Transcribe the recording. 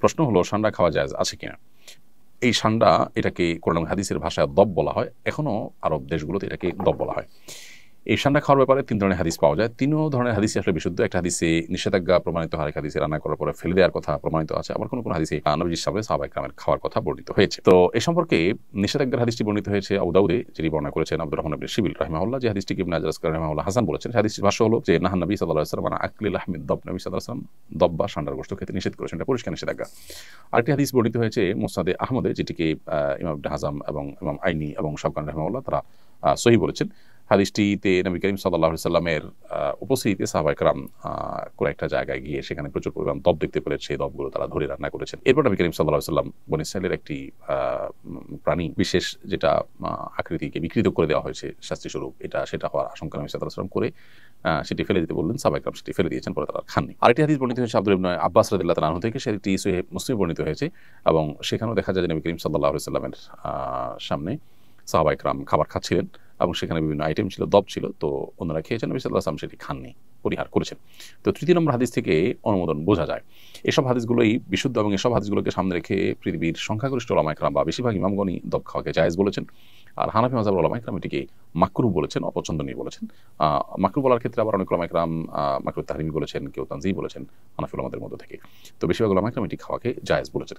প্রশ্ন হলো সান্ডা খাওয়া জায়েজ আছে কিনা। এই সান্ডা এটাকে কোরআন এবং হাদিসের ভাষায় দব বলা হয়, এখনও আরব দেশগুলোতে এটাকে দব বলা হয়। এই সান্ডা খাওয়ার ব্যাপারে 3 ধরনের হাদিস পাওয়া যায়। 3 ধরনের হাদিসই আসলে বিশুদ্ধ। একটা হাদিসে নিষেধাজ্ঞা প্রমাণিত হয়, আরেক হাদিসে রান্না করার পরে ফেলে দেওয়ার কথা প্রমাণিত আছে, আবার কোনো কোনো হাদিসে নবীজির সামনে সাহাবায়ে কেরামের খাওয়ার কথা বর্ণিত হয়েছে। তো এ সম্পর্কে নিষেধাজ্ঞার হাদিসটি বর্ণিত হয়েছে আবু দাউদে, যিনি বর্ণনা করেছেন আব্দুর রহমান ইবনে শিবিল রাহিমাহুল্লাহ, যে হাদিসটিকে ইবনে হাজার আসকারী রাহিমাহুল্লাহ হাসান বলেছেন। হাদিসটির ভাষ্য হলো যে নাহান নবী সাল্লাল্লাহু আলাইহি ওয়াসাল্লাম আন আকলি লাহমিদ দব, নবী সাল্লাল্লাহু আলাইহি ওয়াসাল্লাম দব বা সান্ডার গোশত খেতে নিষেধ করেছেন, এটা পরিষ্কার নিষেধাজ্ঞা। আরেকটি হাদিস বর্ণিত হয়েছে মুসনাদে আহমদে, যেটিকে ইমাম ইবনে হাজাম এবং ইমাম আইনি এবং শাওকানি রাহিমাহুল্লাহ তারা সহিহ বলেছেন। হাদিসটিতে নবী করিম সাল্লাল্লাহু আলাইহি ওয়াসাল্লামের উপস্থিতিতে সাহাবায়ে কেরাম কোনো একটা জায়গায় গিয়ে সেখানে প্রচুর পরিমাণ দব দেখতে পেলেন, সেই দবগুলো তারা ধরে রান্না করেছেন। এরপর নবী করিম সাল্লাল্লাহু আলাইহি ওয়াসাল্লাম বনী ইসরাঈলের একটি প্রাণী বিশেষ, যেটা আকৃতিকে বিকৃত করে দেওয়া হয়েছে শাস্তিস্বরূপ, সেটা হওয়ার আশঙ্কা নবী সাল্লাল্লাহু আলাইহি ওয়াসাল্লাম করে সেটি ফেলে দিতে বললেন। সাহাবায়ে কেরাম সেটি ফেলে দিয়েছেন, পরে তারা খাননি। আরেকটি হাদিস বর্ণিত হয়েছে আব্দুল্লাহ ইবনে আব্বাস রাদিয়াল্লাহু তাআলা আনহু থেকে, সেটি সহিহ মুসলিমে বর্ণিত হয়েছে এবং সেখানেও দেখা যায় যে নবী করিম সাল্লাল্লাহু আলাইহি ওয়াসাল্লামের সামনে সাহাবায়ে কেরাম খাবার খাচ্ছিলেন এবং সেখানে বিভিন্ন আইটেম ছিল, দব ছিল, তো ওনারা খেয়েছেন, নবী সাল্লাল্লাহু আলাইহি ওয়াসাল্লাম সেটি খাননি, পরিহার করেছেন। তো 3 নম্বর হাদিস থেকে অনুমোদন বোঝা যায় এসব হাদিসগুলোই বিশুদ্ধ, এবং এসব হাদিসগুলোকে সামনে রেখে পৃথিবীর সংখ্যাগরিষ্ঠ উলামায়ে কেরাম বা বেশিরভাগ ইমামগণই দব খাওয়াকে জায়েজ বলেছেন। আর হানাফি মাযহাবের উলামায়ে কেরাম এটিকে মাকরুহ বলেছেন, অপছন্দনীয় বলেছেন। মাকরুহ বলার ক্ষেত্রে আবার অনেক উলামায়ে কেরাম মাকরুহ তাহরিমি বলেছেন, কেউ তানজিহ বলেছেন হানাফি উলামাদের মধ্য থেকে। তো বেশিরভাগ উলামায়ে কেরাম এটি খাওয়াকে জায়েজ বলেছেন।